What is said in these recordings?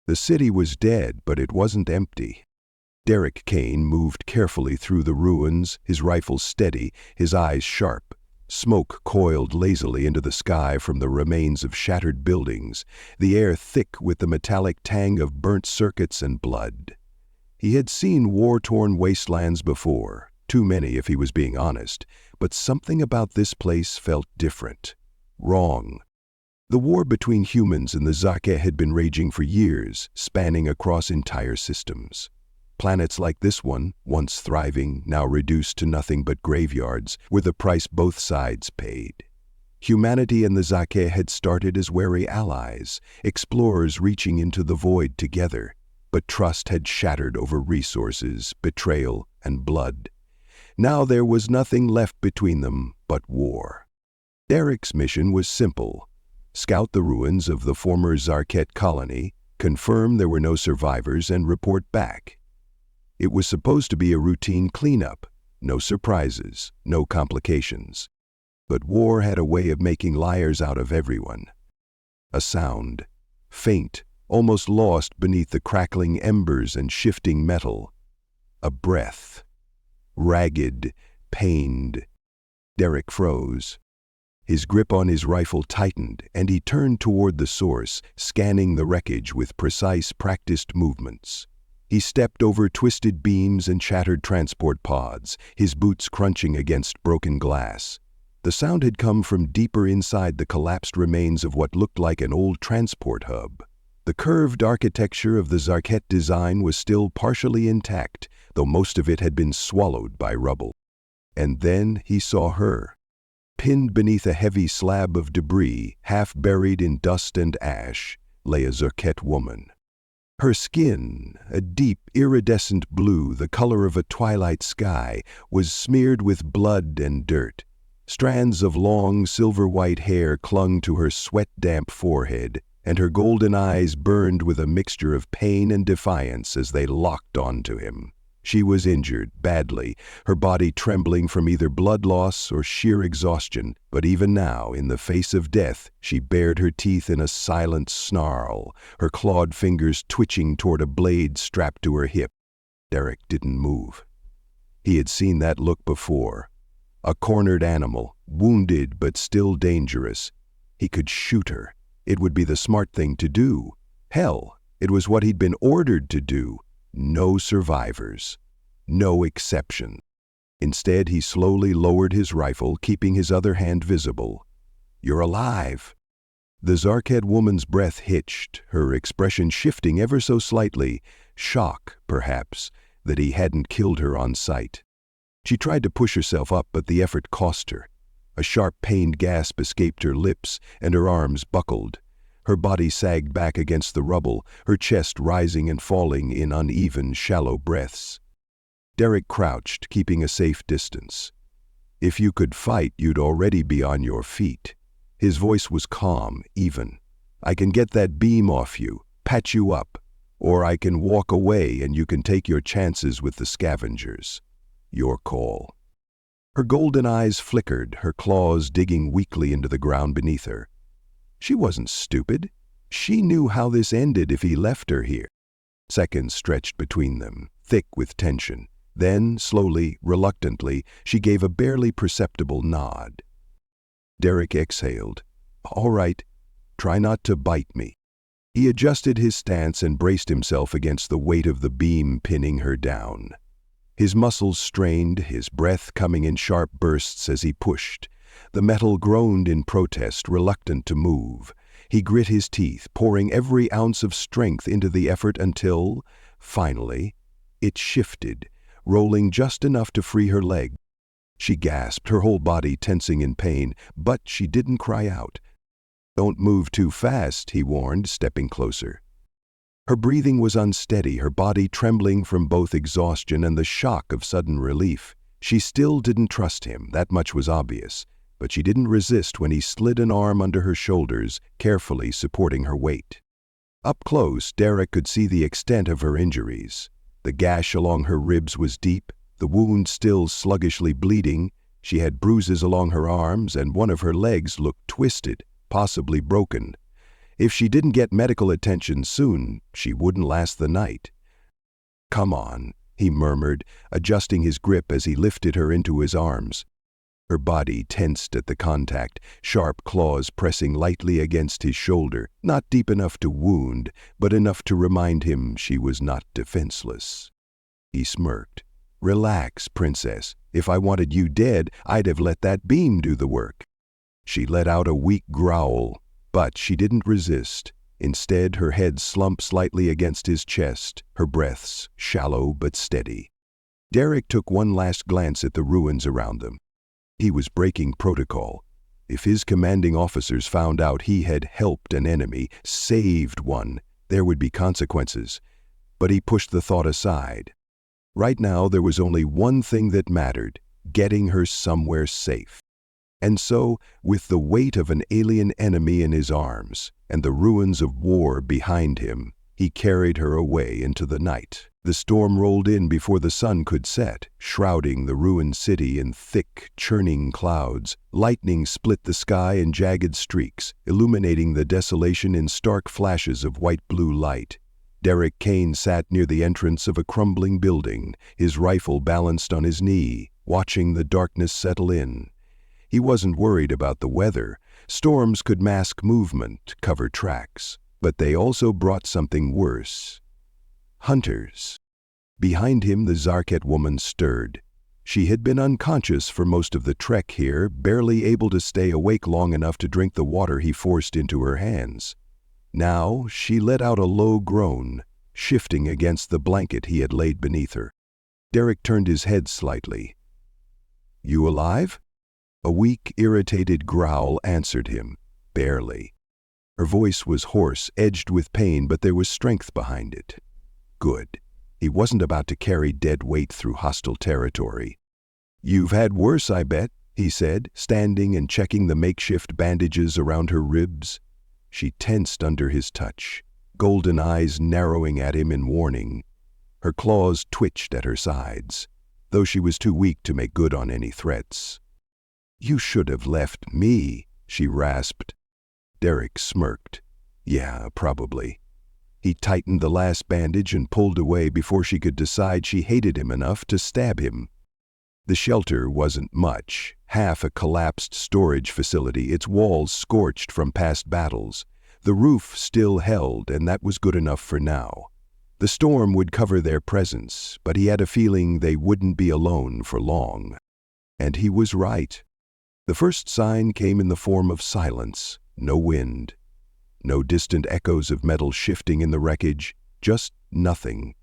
The city was dead, but it wasn't empty. Derek Kane moved carefully through the ruins, his rifle steady, his eyes sharp. Smoke coiled lazily into the sky from the remains of shattered buildings, the air thick with the metallic tang of burnt circuits and blood. He had seen war-torn wastelands before, too many if he was being honest, but something about this place felt different. Wrong. The war between humans and the Zarkeh had been raging for years, spanning across entire systems. Planets like this one, once thriving, now reduced to nothing but graveyards, were the price both sides paid. Humanity and the Zarkeh had started as wary allies, explorers reaching into the void together, but trust had shattered over resources, betrayal, and blood. Now there was nothing left between them but war. Derek's mission was simple: scout the ruins of the former Zarkeh colony, confirm there were no survivors, and report back. It was supposed to be a routine cleanup, no surprises, no complications. But war had a way of making liars out of everyone. A sound, faint, almost lost beneath the crackling embers and shifting metal. A breath. Ragged, pained. Derek froze. His grip on his rifle tightened, and he turned toward the source, scanning the wreckage with precise, practiced movements. He stepped over twisted beams and shattered transport pods, his boots crunching against broken glass. The sound had come from deeper inside the collapsed remains of what looked like an old transport hub. The curved architecture of the Zarkeh design was still partially intact, though most of it had been swallowed by rubble. And then he saw her. Pinned beneath a heavy slab of debris, half buried in dust and ash, lay a Zarkeh woman. Her skin, a deep, iridescent blue, the color of a twilight sky, was smeared with blood and dirt. Strands of long, silver-white hair clung to her sweat-damp forehead, and her golden eyes burned with a mixture of pain and defiance as they locked onto him. She was injured, badly, her body trembling from either blood loss or sheer exhaustion, but even now, in the face of death, she bared her teeth in a silent snarl, her clawed fingers twitching toward a blade strapped to her hip. Derek didn't move. He had seen that look before. A cornered animal, wounded but still dangerous. He could shoot her. It would be the smart thing to do. Hell, it was what he'd been ordered to do. No survivors. No exception. Instead, he slowly lowered his rifle, keeping his other hand visible. "You're alive." The Zarkeh woman's breath hitched, her expression shifting ever so slightly, shock, perhaps, that he hadn't killed her on sight. She tried to push herself up, but the effort cost her. A sharp, pained gasp escaped her lips, and her arms buckled. Her body sagged back against the rubble, her chest rising and falling in uneven, shallow breaths. Derek crouched, keeping a safe distance. "If you could fight, you'd already be on your feet." His voice was calm, even. "I can get that beam off you, patch you up, or I can walk away and you can take your chances with the scavengers. Your call." Her golden eyes flickered, her claws digging weakly into the ground beneath her. She wasn't stupid. She knew how this ended if he left her here. Seconds stretched between them, thick with tension. Then, slowly, reluctantly, she gave a barely perceptible nod. Derek exhaled. "All right, try not to bite me." He adjusted his stance and braced himself against the weight of the beam pinning her down. His muscles strained, his breath coming in sharp bursts as he pushed. The metal groaned in protest, reluctant to move. He grit his teeth, pouring every ounce of strength into the effort until, finally, it shifted, rolling just enough to free her leg. She gasped, her whole body tensing in pain, but she didn't cry out. "Don't move too fast," he warned, stepping closer. Her breathing was unsteady, her body trembling from both exhaustion and the shock of sudden relief. She still didn't trust him, that much was obvious, but she didn't resist when he slid an arm under her shoulders, carefully supporting her weight. Up close, Derek could see the extent of her injuries. The gash along her ribs was deep, the wound still sluggishly bleeding. She had bruises along her arms, and one of her legs looked twisted, possibly broken. If she didn't get medical attention soon, she wouldn't last the night. "Come on," he murmured, adjusting his grip as he lifted her into his arms. Her body tensed at the contact, sharp claws pressing lightly against his shoulder, not deep enough to wound, but enough to remind him she was not defenseless. He smirked. "Relax, princess. If I wanted you dead, I'd have let that beam do the work." She let out a weak growl, but she didn't resist. Instead, her head slumped slightly against his chest, her breaths shallow but steady. Derek took one last glance at the ruins around them. He was breaking protocol. If his commanding officers found out he had helped an enemy, saved one, there would be consequences. But he pushed the thought aside. Right now, there was only one thing that mattered: getting her somewhere safe. And so, with the weight of an alien enemy in his arms and the ruins of war behind him, he carried her away into the night. The storm rolled in before the sun could set, shrouding the ruined city in thick, churning clouds. Lightning split the sky in jagged streaks, illuminating the desolation in stark flashes of white-blue light. Derek Kane sat near the entrance of a crumbling building, his rifle balanced on his knee, watching the darkness settle in. He wasn't worried about the weather. Storms could mask movement, cover tracks, but they also brought something worse. Hunters. Behind him, the Zarket woman stirred. She had been unconscious for most of the trek here, barely able to stay awake long enough to drink the water he forced into her hands. Now she let out a low groan, shifting against the blanket he had laid beneath her. Derek turned his head slightly. "You alive?" A weak, irritated growl answered him, barely. Her voice was hoarse, edged with pain, but there was strength behind it. Good. He wasn't about to carry dead weight through hostile territory. "You've had worse, I bet," he said, standing and checking the makeshift bandages around her ribs. She tensed under his touch, golden eyes narrowing at him in warning. Her claws twitched at her sides, though she was too weak to make good on any threats. "You should have left me," she rasped. Derek smirked. "Yeah, probably." He tightened the last bandage and pulled away before she could decide she hated him enough to stab him. The shelter wasn't much, half a collapsed storage facility, its walls scorched from past battles. The roof still held, and that was good enough for now. The storm would cover their presence, but he had a feeling they wouldn't be alone for long. And he was right. The first sign came in the form of silence, no wind. No distant echoes of metal shifting in the wreckage, just nothing.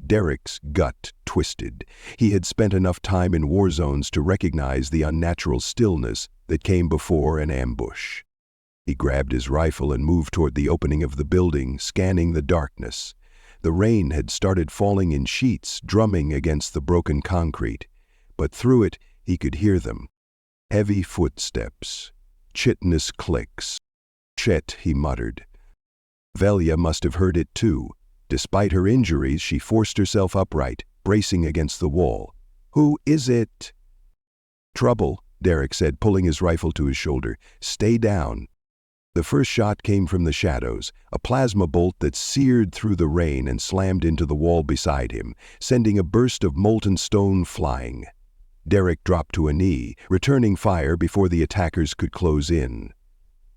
Derek's gut twisted. He had spent enough time in war zones to recognize the unnatural stillness that came before an ambush. He grabbed his rifle and moved toward the opening of the building, scanning the darkness. The rain had started falling in sheets, drumming against the broken concrete, but through it he could hear them. Heavy footsteps, chitinous clicks. "Chet," he muttered. Velia must have heard it too. Despite her injuries, she forced herself upright, bracing against the wall. "Who is it?" "Trouble," Derek said, pulling his rifle to his shoulder. "Stay down." The first shot came from the shadows, a plasma bolt that seared through the rain and slammed into the wall beside him, sending a burst of molten stone flying. Derek dropped to a knee, returning fire before the attackers could close in.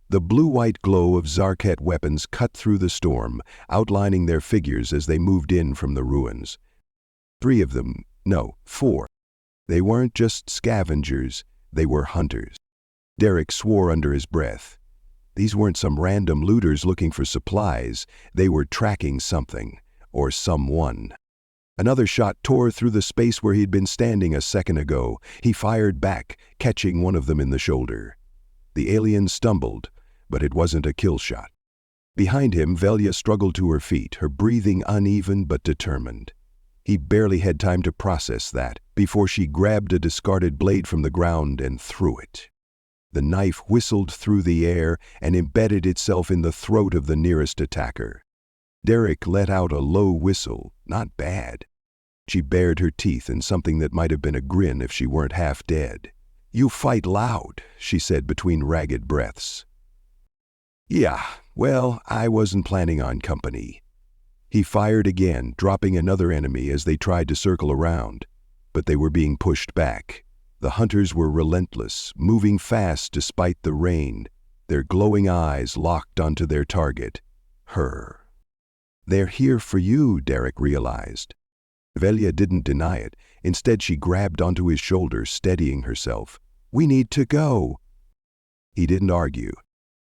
The blue-white glow of Zarket weapons cut through the storm, outlining their figures as they moved in from the ruins. 3 of them, no, 4. They weren't just scavengers, they were hunters. Derek swore under his breath. These weren't some random looters looking for supplies, they were tracking something, or someone. Another shot tore through the space where he'd been standing a second ago. He fired back, catching one of them in the shoulder. The alien stumbled, but it wasn't a kill shot. Behind him, Velia struggled to her feet, her breathing uneven but determined. He barely had time to process that before she grabbed a discarded blade from the ground and threw it. The knife whistled through the air and embedded itself in the throat of the nearest attacker. Derek let out a low whistle, not bad. She bared her teeth in something that might have been a grin if she weren't half dead. "You fight loud," she said between ragged breaths. "Yeah, Well, I wasn't planning on company. He fired again, dropping another enemy as they tried to circle around. But they were being pushed back. The hunters were relentless, moving fast despite the rain, their glowing eyes locked onto their target, her. They're here for you, Derek realized. Velia didn't deny it. Instead, she grabbed onto his shoulder, steadying herself. We need to go. He didn't argue.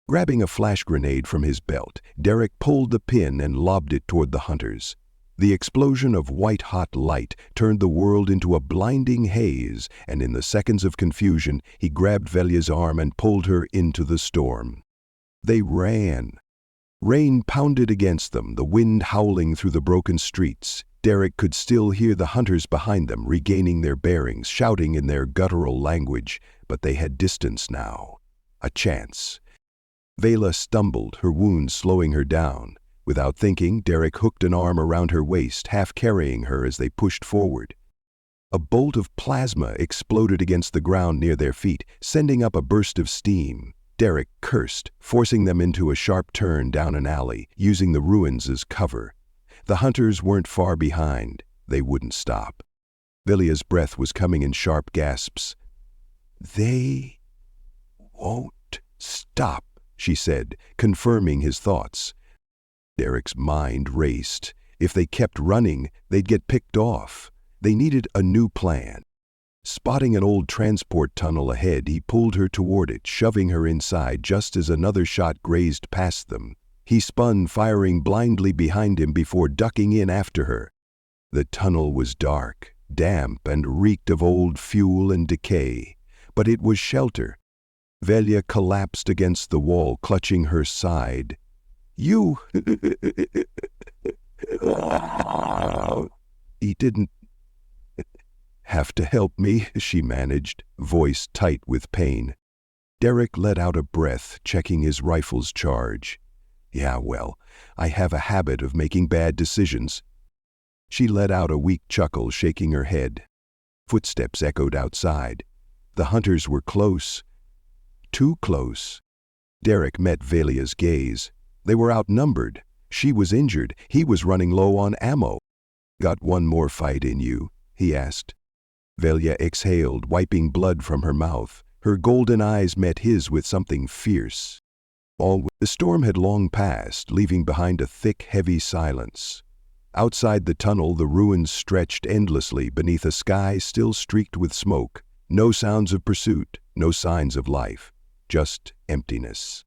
Grabbing a flash grenade from his belt, Derek pulled the pin and lobbed it toward the hunters. The explosion of white-hot light turned the world into a blinding haze, and in the seconds of confusion, he grabbed Velia's arm and pulled her into the storm. They ran. Rain pounded against them, the wind howling through the broken streets. Derek could still hear the hunters behind them regaining their bearings, shouting in their guttural language, but they had distance now. A chance. Vela stumbled, her wounds slowing her down. Without thinking, Derek hooked an arm around her waist, half carrying her as they pushed forward. A bolt of plasma exploded against the ground near their feet, sending up a burst of steam. Derek cursed, forcing them into a sharp turn down an alley, using the ruins as cover. The hunters weren't far behind. They wouldn't stop. Velia's breath was coming in sharp gasps. They won't stop, she said, confirming his thoughts. Derek's mind raced. If they kept running, they'd get picked off. They needed a new plan. Spotting an old transport tunnel ahead, he pulled her toward it, shoving her inside just as another shot grazed past them. He spun, firing blindly behind him before ducking in after her. The tunnel was dark, damp, and reeked of old fuel and decay. But it was shelter. Velia collapsed against the wall, clutching her side. You... He didn't have to help me, she managed, voice tight with pain. Derek let out a breath, checking his rifle's charge. Yeah, well, I have a habit of making bad decisions. She let out a weak chuckle, shaking her head. Footsteps echoed outside. The hunters were close. Too close. Derek met Velia's gaze. They were outnumbered. She was injured. He was running low on ammo. Got one more fight in you? He asked. Velia exhaled, wiping blood from her mouth. Her golden eyes met his with something fierce. The storm had long passed, leaving behind a thick, heavy silence. Outside the tunnel, the ruins stretched endlessly beneath a sky still streaked with smoke. No sounds of pursuit, no signs of life, just emptiness.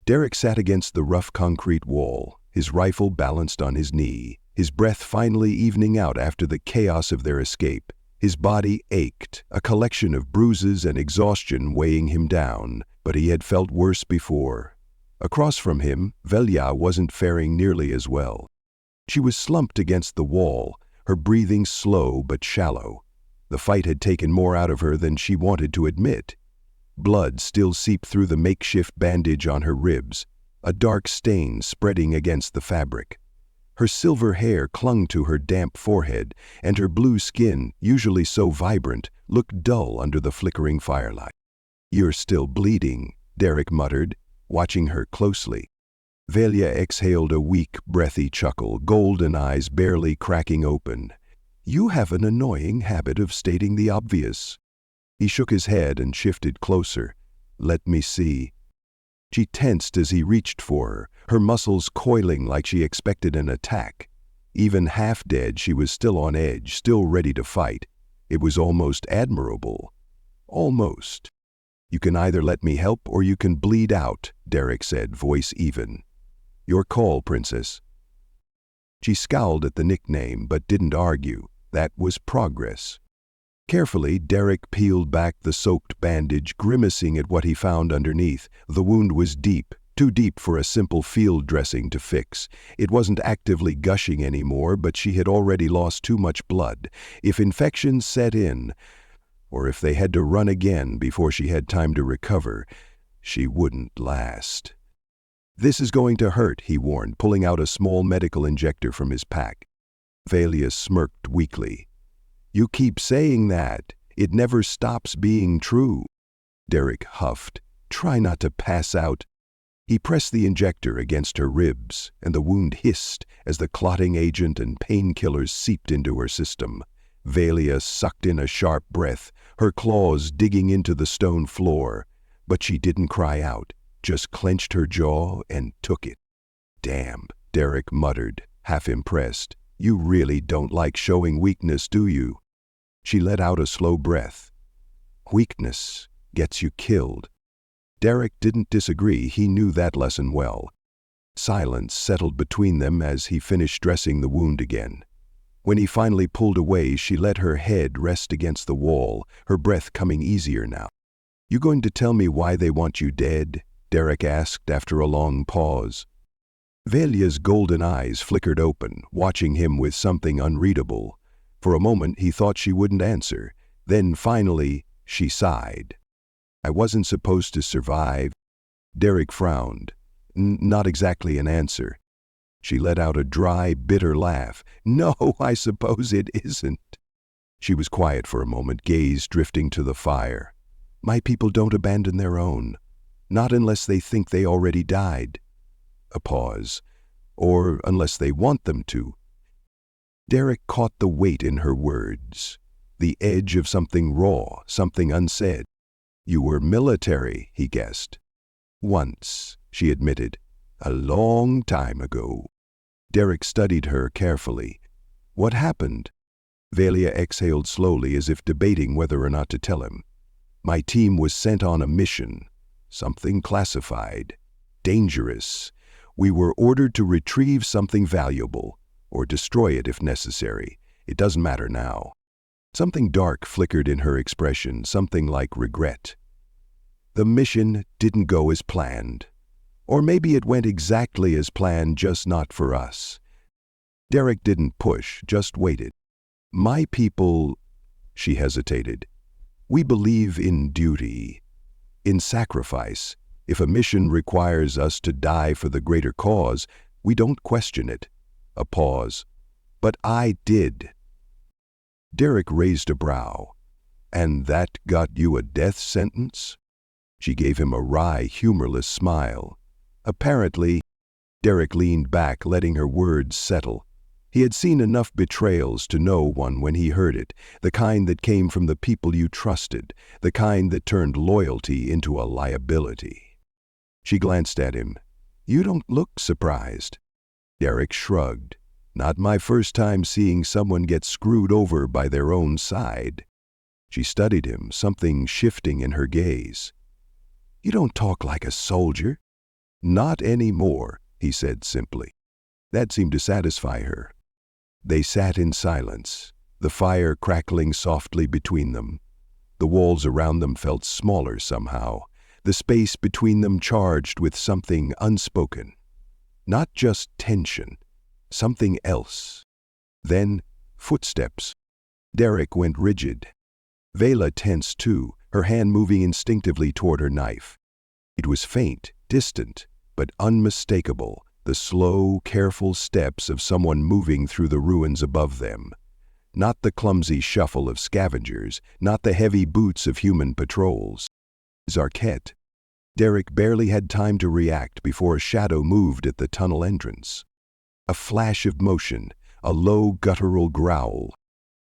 Derek sat against the rough concrete wall, his rifle balanced on his knee, his breath finally evening out after the chaos of their escape. His body ached, a collection of bruises and exhaustion weighing him down, but he had felt worse before. Across from him, Velia wasn't faring nearly as well. She was slumped against the wall, her breathing slow but shallow. The fight had taken more out of her than she wanted to admit. Blood still seeped through the makeshift bandage on her ribs, a dark stain spreading against the fabric. Her silver hair clung to her damp forehead, and her blue skin, usually so vibrant, looked dull under the flickering firelight. You're still bleeding, Derek muttered, watching her closely. Velia exhaled a weak, breathy chuckle, golden eyes barely cracking open. You have an annoying habit of stating the obvious. He shook his head and shifted closer. Let me see. She tensed as he reached for her muscles coiling like she expected an attack. Even half dead, she was still on edge, still ready to fight. It was almost admirable. Almost. You can either let me help or you can bleed out, Derek said, voice even. Your call, Princess. She scowled at the nickname but didn't argue. That was progress. Carefully, Derek peeled back the soaked bandage, grimacing at what he found underneath. The wound was deep, too deep for a simple field dressing to fix. It wasn't actively gushing anymore, but she had already lost too much blood. If infection set in, or if they had to run again before she had time to recover, she wouldn't last. This is going to hurt, he warned, pulling out a small medical injector from his pack. Velia smirked weakly. You keep saying that. It never stops being true. Derek huffed. Try not to pass out. He pressed the injector against her ribs, and the wound hissed as the clotting agent and painkillers seeped into her system. Velia sucked in a sharp breath, her claws digging into the stone floor. But she didn't cry out, just clenched her jaw and took it. "Damn," Derek muttered, half impressed. "You really don't like showing weakness, do you?" She let out a slow breath. "Weakness gets you killed." Derek didn't disagree, he knew that lesson well. Silence settled between them as he finished dressing the wound again. When he finally pulled away, she let her head rest against the wall, her breath coming easier now. "You going to tell me why they want you dead?" Derek asked after a long pause. Velia's golden eyes flickered open, watching him with something unreadable. For a moment he thought she wouldn't answer. Then finally, she sighed. "I wasn't supposed to survive." Derek frowned. Not exactly an answer. She let out a dry, bitter laugh. "No, I suppose it isn't." She was quiet for a moment, gaze drifting to the fire. "My people don't abandon their own. Not unless they think they already died." A pause. "Or unless they want them to." Derek caught the weight in her words, the edge of something raw, something unsaid. "You were military," he guessed. "Once," she admitted. "A long time ago." Derek studied her carefully. "What happened?" Velia exhaled slowly, as if debating whether or not to tell him. "My team was sent on a mission. Something classified. Dangerous. We were ordered to retrieve something valuable, or destroy it if necessary. It doesn't matter now." Something dark flickered in her expression, something like regret. "The mission didn't go as planned. Or maybe it went exactly as planned, just not for us." Derek didn't push, just waited. "My people," she hesitated, "we believe in duty, in sacrifice. If a mission requires us to die for the greater cause, we don't question it." A pause. "But I did." Derek raised a brow. "And that got you a death sentence?" She gave him a wry, humorless smile. "Apparently." Derek leaned back, letting her words settle. He had seen enough betrayals to know one when he heard it, the kind that came from the people you trusted, the kind that turned loyalty into a liability. She glanced at him. "You don't look surprised." Derek shrugged. "Not my first time seeing someone get screwed over by their own side." She studied him, something shifting in her gaze. "You don't talk like a soldier." "Not anymore," he said simply. That seemed to satisfy her. They sat in silence, the fire crackling softly between them. The walls around them felt smaller somehow, the space between them charged with something unspoken. Not just tension, something else. Then, footsteps. Derek went rigid. Vela tensed too, her hand moving instinctively toward her knife. It was faint, distant, but unmistakable, the slow, careful steps of someone moving through the ruins above them. Not the clumsy shuffle of scavengers, not the heavy boots of human patrols. Zarket. Derek barely had time to react before a shadow moved at the tunnel entrance. A flash of motion, a low guttural growl.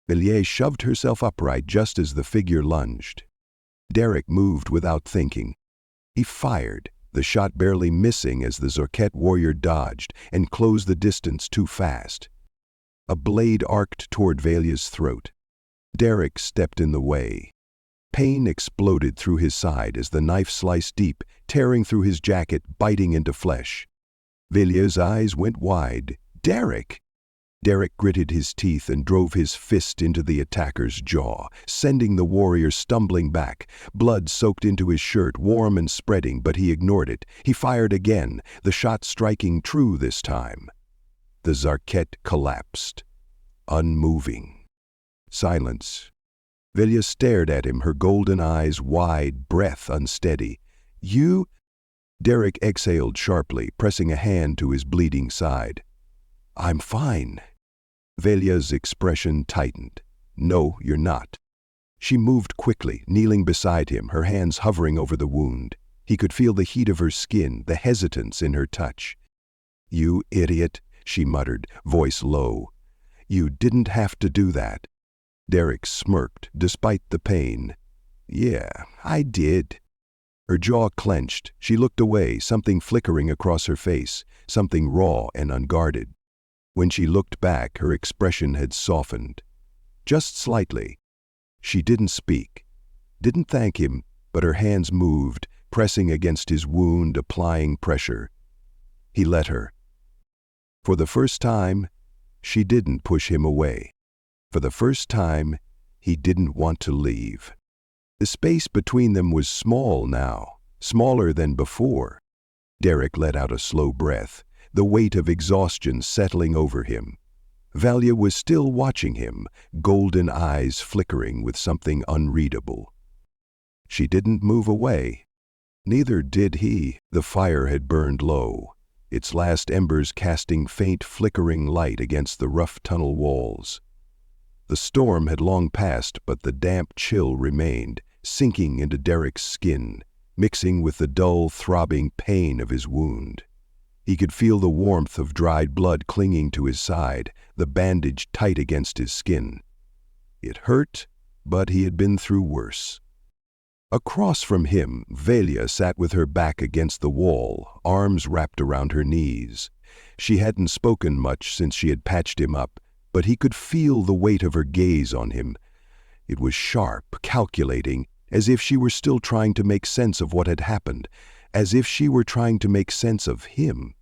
Velia shoved herself upright just as the figure lunged. Derek moved without thinking. He fired, the shot barely missing as the Zarket warrior dodged and closed the distance too fast. A blade arced toward Velia's throat. Derek stepped in the way. Pain exploded through his side as the knife sliced deep, tearing through his jacket, biting into flesh. Velia's eyes went wide. "Derek!" Derek gritted his teeth and drove his fist into the attacker's jaw, sending the warrior stumbling back. Blood soaked into his shirt, warm and spreading, but he ignored it. He fired again, the shot striking true this time. The Zarket collapsed, unmoving. Silence. Velia stared at him, her golden eyes wide, breath unsteady. "You?" Derek exhaled sharply, pressing a hand to his bleeding side. "I'm fine." Velia's expression tightened. "No, you're not." She moved quickly, kneeling beside him, her hands hovering over the wound. He could feel the heat of her skin, the hesitance in her touch. "You idiot," she muttered, voice low. "You didn't have to do that." Derek smirked, despite the pain. "Yeah, I did." Her jaw clenched. She looked away, something flickering across her face, something raw and unguarded. When she looked back, her expression had softened. Just slightly. She didn't speak, didn't thank him, but her hands moved, pressing against his wound, applying pressure. He let her. For the first time, she didn't push him away. For the first time, he didn't want to leave. The space between them was small now, smaller than before. Derek let out a slow breath, the weight of exhaustion settling over him. Valia was still watching him, golden eyes flickering with something unreadable. She didn't move away. Neither did he. The fire had burned low, its last embers casting faint flickering light against the rough tunnel walls. The storm had long passed, but the damp chill remained, sinking into Derek's skin, mixing with the dull, throbbing pain of his wound. He could feel the warmth of dried blood clinging to his side, the bandage tight against his skin. It hurt, but he had been through worse. Across from him, Valia sat with her back against the wall, arms wrapped around her knees. She hadn't spoken much since she had patched him up, but he could feel the weight of her gaze on him. It was sharp, calculating, as if she were still trying to make sense of what had happened, as if she were trying to make sense of him.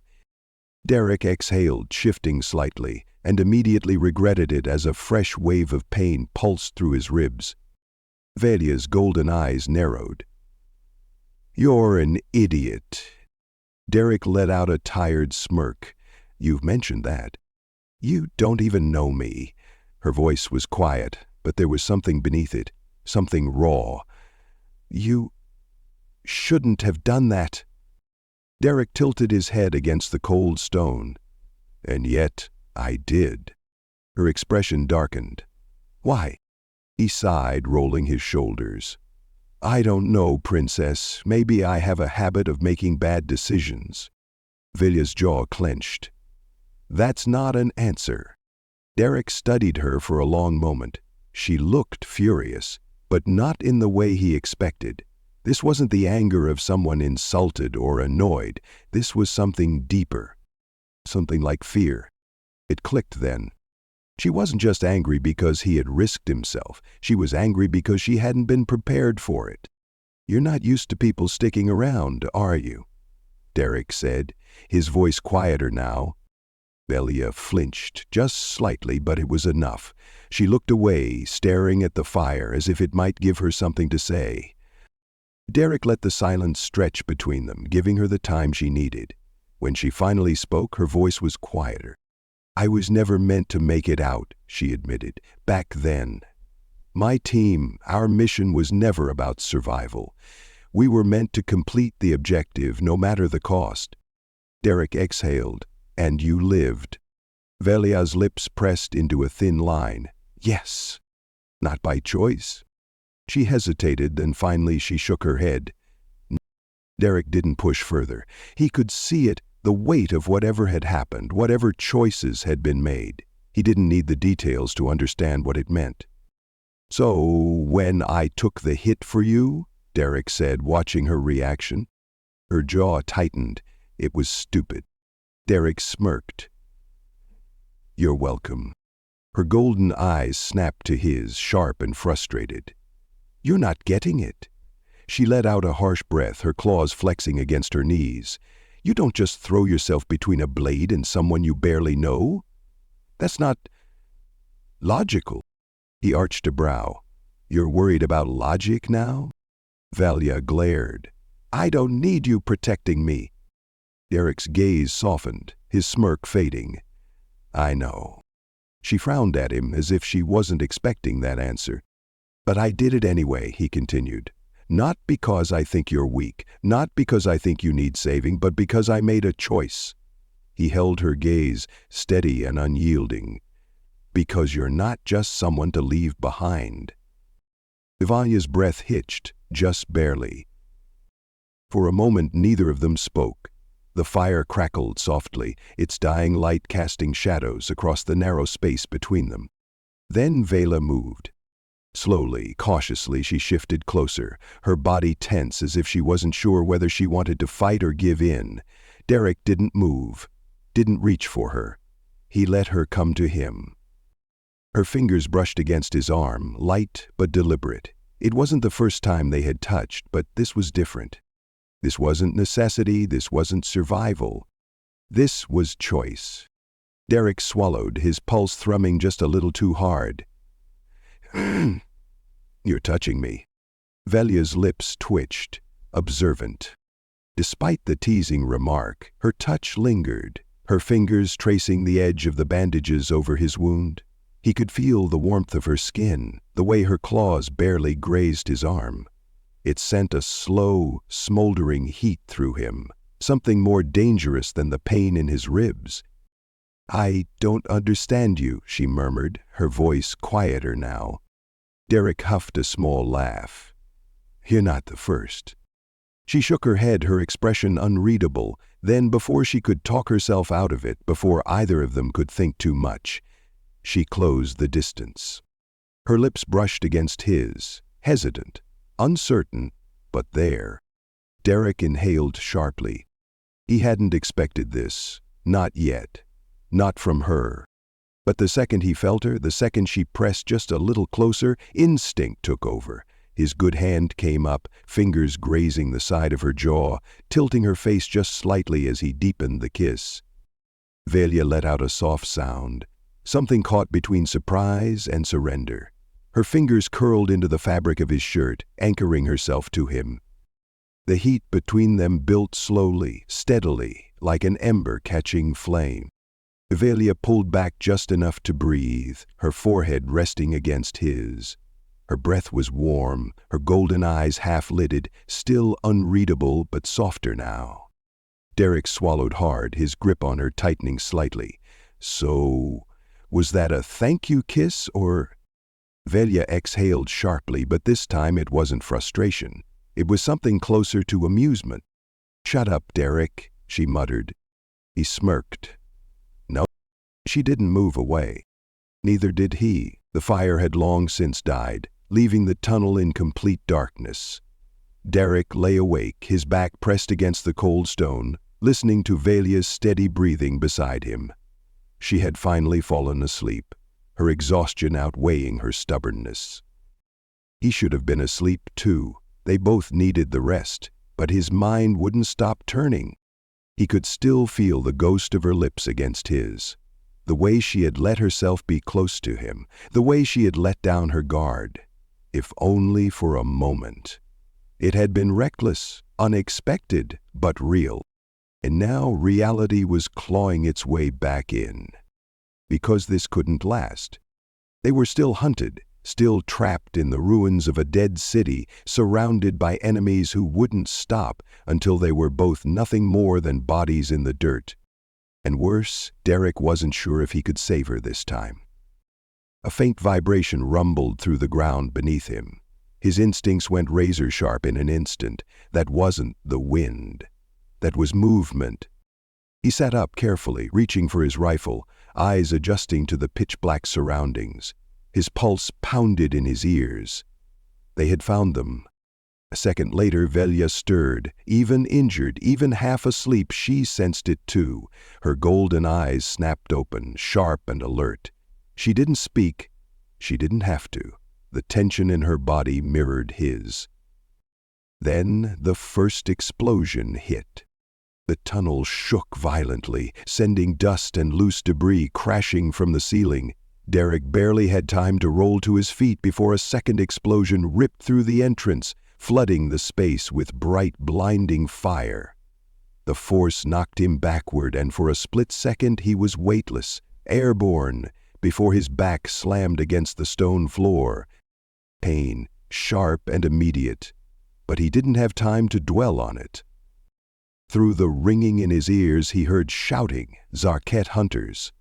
Derek exhaled, shifting slightly, and immediately regretted it as a fresh wave of pain pulsed through his ribs. Valia's golden eyes narrowed. "You're an idiot." Derek let out a tired smirk. "You've mentioned that." "You don't even know me." Her voice was quiet, but there was something beneath it, something raw. "You shouldn't have done that." Derek tilted his head against the cold stone. "And yet I did." Her expression darkened. "Why?" He sighed, rolling his shoulders. "I don't know, Princess. Maybe I have a habit of making bad decisions." Valia's jaw clenched. "That's not an answer." Derek studied her for a long moment. She looked furious, but not in the way he expected. This wasn't the anger of someone insulted or annoyed. This was something deeper. Something like fear. It clicked then. She wasn't just angry because he had risked himself. She was angry because she hadn't been prepared for it. "You're not used to people sticking around, are you?" Derek said, his voice quieter now. Valia flinched, just slightly, but it was enough. She looked away, staring at the fire as if it might give her something to say. Derek let the silence stretch between them, giving her the time she needed. When she finally spoke, her voice was quieter. "I was never meant to make it out," she admitted, "back then. My team, our mission was never about survival. We were meant to complete the objective, no matter the cost." Derek exhaled. "And you lived." Valia's lips pressed into a thin line. "Yes." "Not by choice?" She hesitated, then finally she shook her head. Derek didn't push further. He could see it, the weight of whatever had happened, whatever choices had been made. He didn't need the details to understand what it meant. "So, when I took the hit for you?" Derek said, watching her reaction. Her jaw tightened. It was stupid. Derek smirked. "You're welcome." Her golden eyes snapped to his, sharp and frustrated. "You're not getting it." She let out a harsh breath, her claws flexing against her knees. "You don't just throw yourself between a blade and someone you barely know. That's not logical." He arched a brow. "You're worried about logic now?" Valia glared. "I don't need you protecting me." Derek's gaze softened, his smirk fading. "I know." She frowned at him as if she wasn't expecting that answer. "But I did it anyway," he continued. "Not because I think you're weak, not because I think you need saving, but because I made a choice." He held her gaze, steady and unyielding. "Because you're not just someone to leave behind." Valia's breath hitched, just barely. For a moment neither of them spoke. The fire crackled softly, its dying light casting shadows across the narrow space between them. Then Vela moved. Slowly, cautiously, she shifted closer, her body tense as if she wasn't sure whether she wanted to fight or give in. Derek didn't move, didn't reach for her. He let her come to him. Her fingers brushed against his arm, light but deliberate. It wasn't the first time they had touched, but this was different. This wasn't necessity, this wasn't survival. This was choice. Derek swallowed, his pulse thrumming just a little too hard. "You're touching me." Velia's lips twitched, observant. Despite the teasing remark, her touch lingered, her fingers tracing the edge of the bandages over his wound. He could feel the warmth of her skin, the way her claws barely grazed his arm. It sent a slow, smoldering heat through him, something more dangerous than the pain in his ribs. "I don't understand you," she murmured, her voice quieter now. Derek huffed a small laugh. "You're not the first." She shook her head, her expression unreadable. Then, before she could talk herself out of it, before either of them could think too much, she closed the distance. Her lips brushed against his, hesitant, uncertain, but there. Derek inhaled sharply. He hadn't expected this, not yet, not from her. But the second he felt her, the second she pressed just a little closer, instinct took over. His good hand came up, fingers grazing the side of her jaw, tilting her face just slightly as he deepened the kiss. Velia let out a soft sound, something caught between surprise and surrender. Her fingers curled into the fabric of his shirt, anchoring herself to him. The heat between them built slowly, steadily, like an ember catching flame. Velia pulled back just enough to breathe, her forehead resting against his. Her breath was warm, her golden eyes half-lidded, still unreadable but softer now. Derek swallowed hard, his grip on her tightening slightly. "So, was that a thank you kiss, or—" Velia exhaled sharply, but this time it wasn't frustration. It was something closer to amusement. "Shut up, Derek," she muttered. He smirked. No, she didn't move away. Neither did he. The fire had long since died, leaving the tunnel in complete darkness. Derek lay awake, his back pressed against the cold stone, listening to Velia's steady breathing beside him. She had finally fallen asleep, her exhaustion outweighing her stubbornness. He should have been asleep too. They both needed the rest, but his mind wouldn't stop turning. He could still feel the ghost of her lips against his, the way she had let herself be close to him, the way she had let down her guard, if only for a moment. It had been reckless, unexpected, but real. And now reality was clawing its way back in. Because this couldn't last. They were still hunted, still trapped in the ruins of a dead city, surrounded by enemies who wouldn't stop until they were both nothing more than bodies in the dirt. And worse, Derek wasn't sure if he could save her this time. A faint vibration rumbled through the ground beneath him. His instincts went razor-sharp in an instant. That wasn't the wind. That was movement. He sat up carefully, reaching for his rifle, eyes adjusting to the pitch-black surroundings. His pulse pounded in his ears. They had found them. A second later, Velia stirred. Even injured, even half asleep, she sensed it too. Her golden eyes snapped open, sharp and alert. She didn't speak. She didn't have to. The tension in her body mirrored his. Then the first explosion hit. The tunnel shook violently, sending dust and loose debris crashing from the ceiling. Derek barely had time to roll to his feet before a second explosion ripped through the entrance, flooding the space with bright, blinding fire. The force knocked him backward, and for a split second he was weightless, airborne, before his back slammed against the stone floor. Pain, sharp and immediate, but he didn't have time to dwell on it. Through the ringing in his ears he heard shouting, Zarket hunters.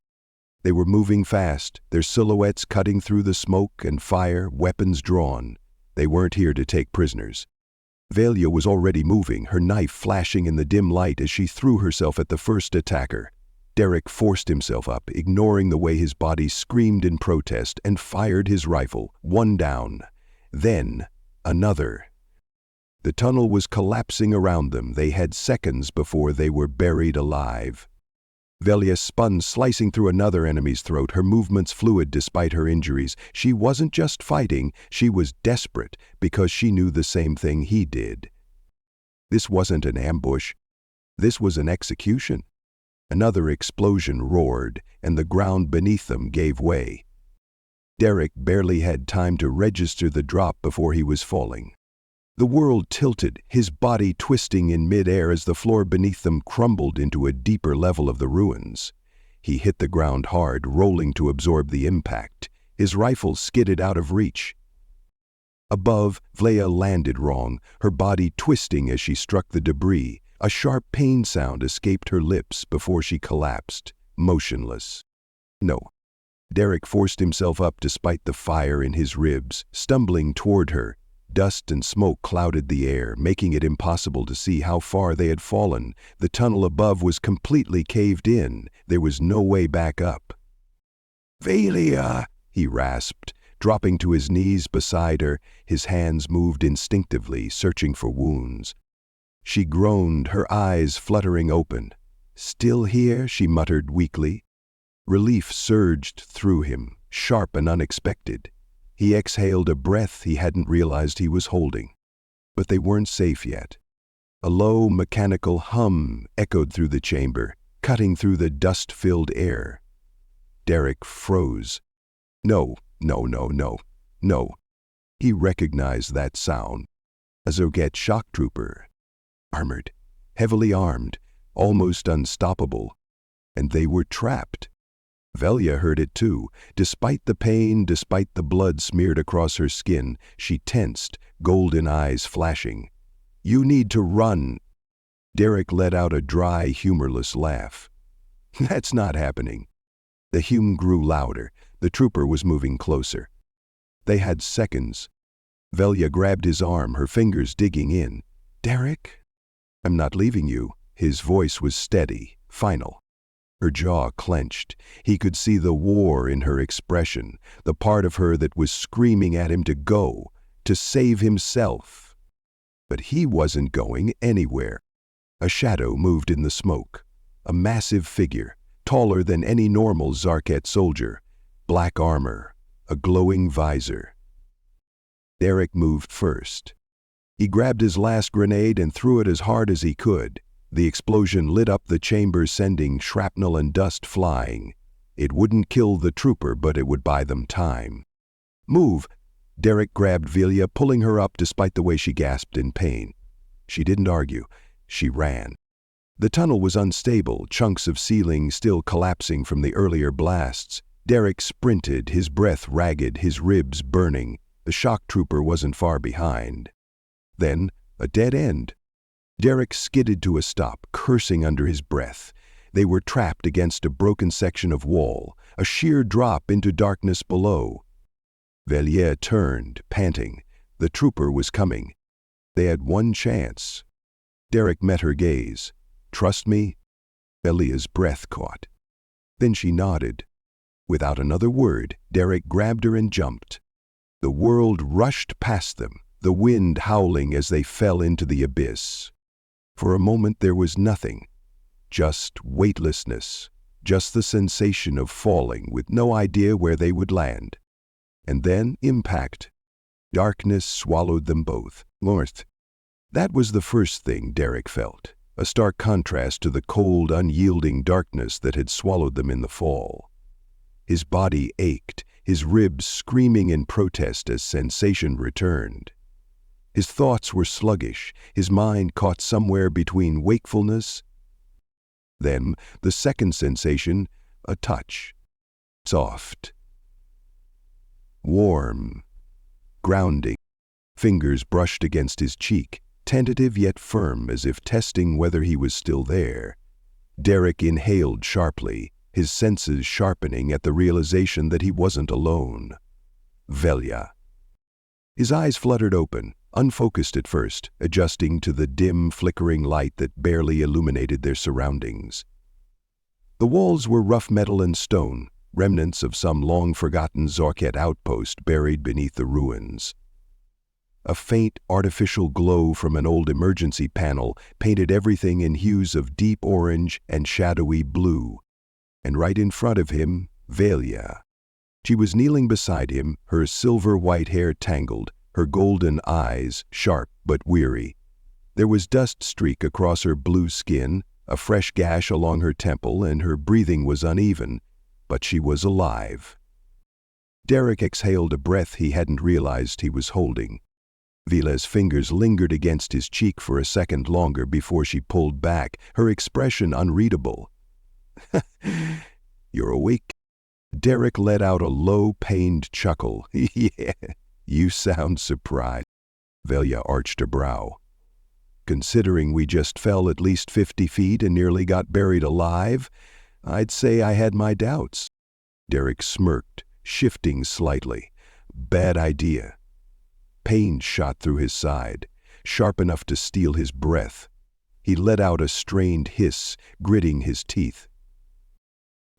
They were moving fast, their silhouettes cutting through the smoke and fire, weapons drawn. They weren't here to take prisoners. Velia was already moving, her knife flashing in the dim light as she threw herself at the first attacker. Derek forced himself up, ignoring the way his body screamed in protest, and fired his rifle, one down. Then, another. The tunnel was collapsing around them. They had seconds before they were buried alive. Velia spun, slicing through another enemy's throat, her movements fluid despite her injuries. She wasn't just fighting, she was desperate, because she knew the same thing he did. This wasn't an ambush. This was an execution. Another explosion roared, and the ground beneath them gave way. Derek barely had time to register the drop before he was falling. The world tilted, his body twisting in mid-air as the floor beneath them crumbled into a deeper level of the ruins. He hit the ground hard, rolling to absorb the impact. His rifle skidded out of reach. Above, Velia landed wrong, her body twisting as she struck the debris. A sharp pain sound escaped her lips before she collapsed, motionless. No. Derek forced himself up despite the fire in his ribs, stumbling toward her. Dust and smoke clouded the air, making it impossible to see how far they had fallen. The tunnel above was completely caved in. There was no way back up. "Velia!" he rasped, dropping to his knees beside her. His hands moved instinctively, searching for wounds. She groaned, her eyes fluttering open. "Still here?" she muttered weakly. Relief surged through him, sharp and unexpected. He exhaled a breath he hadn't realized he was holding. But they weren't safe yet. A low, mechanical hum echoed through the chamber, cutting through the dust-filled air. Derek froze. No. He recognized that sound. A Zoget shock trooper. Armored, heavily armed, almost unstoppable. And they were trapped. Velia heard it too. Despite the pain, despite the blood smeared across her skin, she tensed, golden eyes flashing. "You need to run." Derek let out a dry, humorless laugh. "That's not happening." The hum grew louder. The trooper was moving closer. They had seconds. Velia grabbed his arm, her fingers digging in. "Derek? I'm not leaving you." His voice was steady, final. Her jaw clenched. He could see the war in her expression, the part of her that was screaming at him to go, to save himself. But he wasn't going anywhere. A shadow moved in the smoke. A massive figure, taller than any normal Zarket soldier. Black armor, a glowing visor. Derek moved first. He grabbed his last grenade and threw it as hard as he could. The explosion lit up the chamber, sending shrapnel and dust flying. It wouldn't kill the trooper, but it would buy them time. "Move!" Derek grabbed Velia, pulling her up despite the way she gasped in pain. She didn't argue. She ran. The tunnel was unstable, chunks of ceiling still collapsing from the earlier blasts. Derek sprinted, his breath ragged, his ribs burning. The shock trooper wasn't far behind. Then, a dead end. Derek skidded to a stop, cursing under his breath. They were trapped against a broken section of wall, a sheer drop into darkness below. Velia turned, panting. The trooper was coming. They had one chance. Derek met her gaze. "Trust me?" Velia's breath caught. Then she nodded. Without another word, Derek grabbed her and jumped. The world rushed past them, the wind howling as they fell into the abyss. For a moment there was nothing, just weightlessness, just the sensation of falling with no idea where they would land. And then impact. Darkness swallowed them both. North. That was the first thing Derek felt, a stark contrast to the cold, unyielding darkness that had swallowed them in the fall. His body ached, his ribs screaming in protest as sensation returned. His thoughts were sluggish, his mind caught somewhere between wakefulness. Then, the second sensation, a touch. Soft. Warm. Grounding. Fingers brushed against his cheek, tentative yet firm, as if testing whether he was still there. Derek inhaled sharply, his senses sharpening at the realization that he wasn't alone. Velia. His eyes fluttered open, unfocused at first, adjusting to the dim, flickering light that barely illuminated their surroundings. The walls were rough metal and stone, remnants of some long-forgotten Zorket outpost buried beneath the ruins. A faint, artificial glow from an old emergency panel painted everything in hues of deep orange and shadowy blue. And right in front of him, Velia. She was kneeling beside him, her silver-white hair tangled, her golden eyes sharp but weary. There was dust streak across her blue skin, a fresh gash along her temple, and her breathing was uneven, but she was alive. Derek exhaled a breath he hadn't realized he was holding. Vela's fingers lingered against his cheek for a second longer before she pulled back, her expression unreadable. "You're awake?" Derek let out a low, pained chuckle. "Yeah, you sound surprised." Velia arched her brow. "Considering we just fell at least 50 feet and nearly got buried alive, I'd say I had my doubts." Derek smirked, shifting slightly. "Bad idea." Pain shot through his side, sharp enough to steal his breath. He let out a strained hiss, gritting his teeth.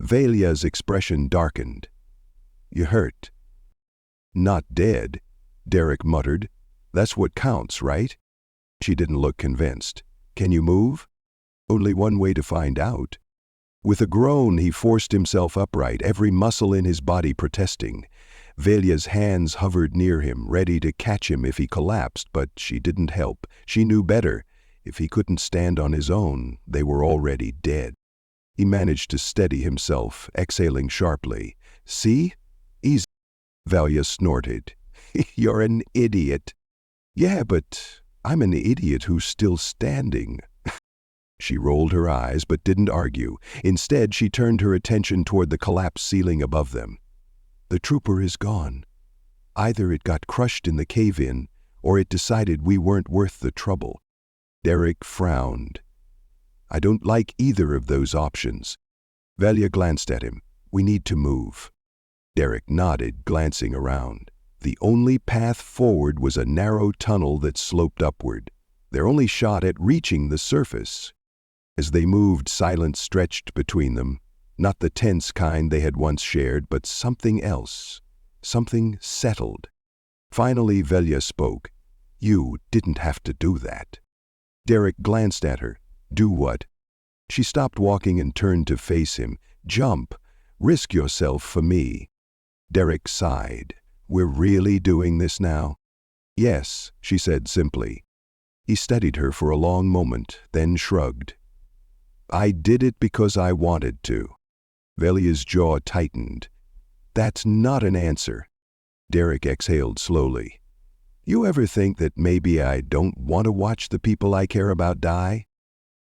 Velia's expression darkened. "You hurt?" "Not dead," Derek muttered. "That's what counts, right?" She didn't look convinced. "Can you move?" "Only one way to find out." With a groan, he forced himself upright, every muscle in his body protesting. Velia's hands hovered near him, ready to catch him if he collapsed, but she didn't help. She knew better. If he couldn't stand on his own, they were already dead. He managed to steady himself, exhaling sharply. "See? Easy." Velia snorted. "You're an idiot." "Yeah, but I'm an idiot who's still standing." She rolled her eyes but didn't argue. Instead, she turned her attention toward the collapsed ceiling above them. "The trooper is gone. Either it got crushed in the cave-in, or it decided we weren't worth the trouble." Derek frowned. "I don't like either of those options." Velia glanced at him. "We need to move." Derek nodded, glancing around. The only path forward was a narrow tunnel that sloped upward. Their only shot at reaching the surface. As they moved, silence stretched between them. Not the tense kind they had once shared, but something else. Something settled. Finally, Velia spoke. "You didn't have to do that." Derek glanced at her. "Do what?" She stopped walking and turned to face him. "Jump. Risk yourself for me." Derek sighed. "We're really doing this now?" "Yes," she said simply. He studied her for a long moment, then shrugged. "I did it because I wanted to." Velia's jaw tightened. "That's not an answer." Derek exhaled slowly. "You ever think that maybe I don't want to watch the people I care about die?"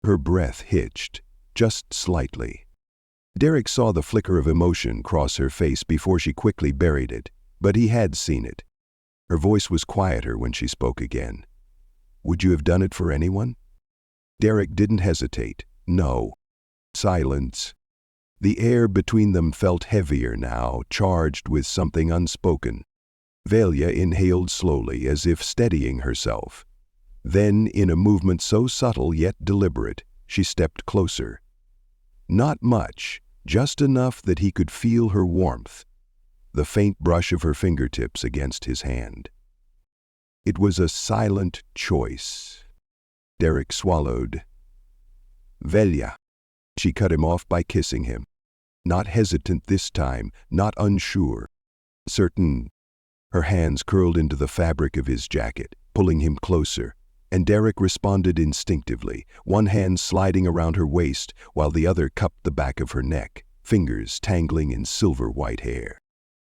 Her breath hitched, just slightly. Derek saw the flicker of emotion cross her face before she quickly buried it, but he had seen it. Her voice was quieter when she spoke again. "Would you have done it for anyone?" Derek didn't hesitate. "No." Silence. The air between them felt heavier now, charged with something unspoken. Velia inhaled slowly, as if steadying herself. Then, in a movement so subtle yet deliberate, she stepped closer. Not much, just enough that he could feel her warmth, the faint brush of her fingertips against his hand. It was a silent choice. Derek swallowed. "Velia." She cut him off by kissing him. Not hesitant this time, not unsure. Certain. Her hands curled into the fabric of his jacket, pulling him closer, and Derek responded instinctively, one hand sliding around her waist while the other cupped the back of her neck, fingers tangling in silver-white hair.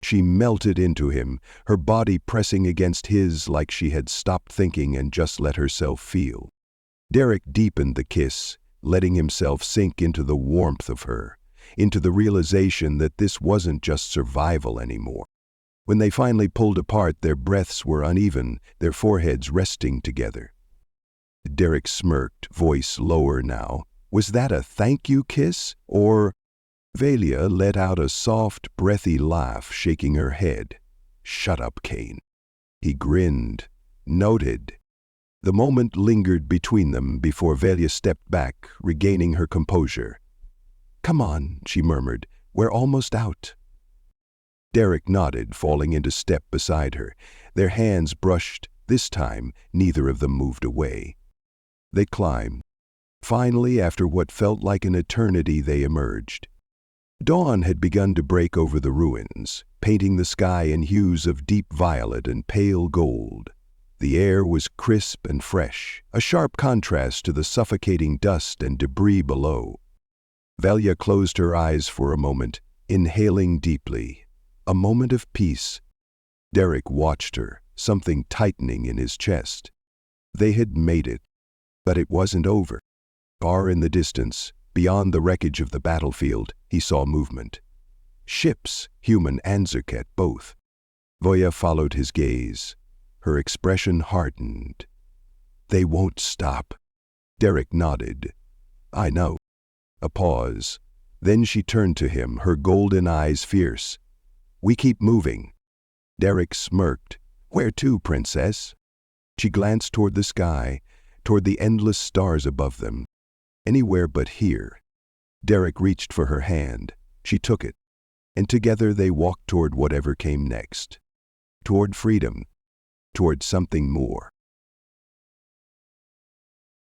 She melted into him, her body pressing against his like she had stopped thinking and just let herself feel. Derek deepened the kiss, letting himself sink into the warmth of her, into the realization that this wasn't just survival anymore. When they finally pulled apart, their breaths were uneven, their foreheads resting together. Derek smirked, voice lower now. Was that a thank you kiss, or... Velia let out a soft, breathy laugh, shaking her head. "Shut up, Kane." He grinned. Noted. The moment lingered between them before Velia stepped back, regaining her composure. "Come on," she murmured. "We're almost out." Derek nodded, falling into step beside her. Their hands brushed. This time, neither of them moved away. They climbed. Finally, after what felt like an eternity, they emerged. Dawn had begun to break over the ruins, painting the sky in hues of deep violet and pale gold. The air was crisp and fresh, a sharp contrast to the suffocating dust and debris below. Velia closed her eyes for a moment, inhaling deeply. A moment of peace. Derek watched her, something tightening in his chest. They had made it, but it wasn't over. Far in the distance, beyond the wreckage of the battlefield, he saw movement. Ships, human and Zerket both. Voya followed his gaze. Her expression hardened. "They won't stop." Derek nodded. "I know." A pause. Then she turned to him, her golden eyes fierce. "We keep moving." Derek smirked. "Where to, princess?" She glanced toward the sky, toward the endless stars above them. "Anywhere but here." Derek reached for her hand. She took it, and together they walked toward whatever came next. Toward freedom. Toward something more.